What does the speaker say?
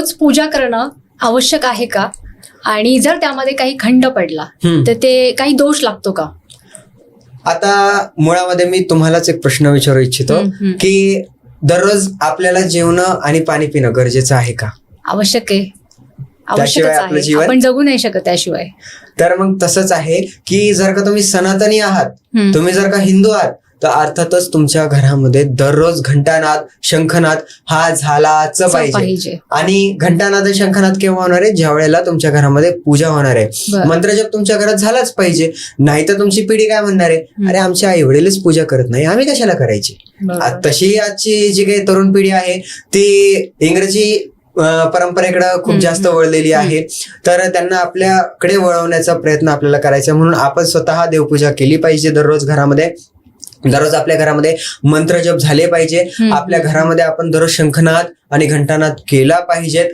रोज पूजा करणं आवश्यक आहे का? आणि जर त्यामध्ये काही खंड पडला तर ते काही दोष लागतो का? आता मुळामध्ये मी तुम्हालाच एक प्रश्न विचारू इच्छितो की दररोज आपल्याला जेवणं आणि पाणी पिणं गरजेचं आहे का? आवश्यक आहे, त्याशिवाय आवश्यकच आपलं आहे. जीवन आपण जगू नाही शकत त्याशिवाय. तर मग तसंच आहे की जर का तुम्ही सनातनी आहात, तुम्ही जर का हिंदू आहात, तर अर्थातच तुमच्या घरामध्ये दररोज घंटानाद शंखनाद हा झालाच पाहिजे. आणि घंटानाद शंखनाद केव्हा होणार आहे? ज्या वेळेला तुमच्या घरामध्ये पूजा होणार आहे. मंत्रजप तुमच्या घरात झालाच पाहिजे. नाही तर तुमची पिढी काय म्हणणार आहे, अरे आमचे आई वडीलच पूजा करत नाही, आम्ही कशाला करायची? तशी आजची जी काही तरुण पिढी आहे ती इंग्रजी परंपरेकडे खूप जास्त वळलेली आहे. तर त्यांना आपल्याकडे वळवण्याचा प्रयत्न आपल्याला करायचा. म्हणून आपण स्वतः देवपूजा केली पाहिजे. दररोज आपल्या घरामध्ये मंत्रजप झाले पाहिजे. आपल्या घरामध्ये आपण दररोज शंखनाद आणि घंटानाद केला पाहिजेत.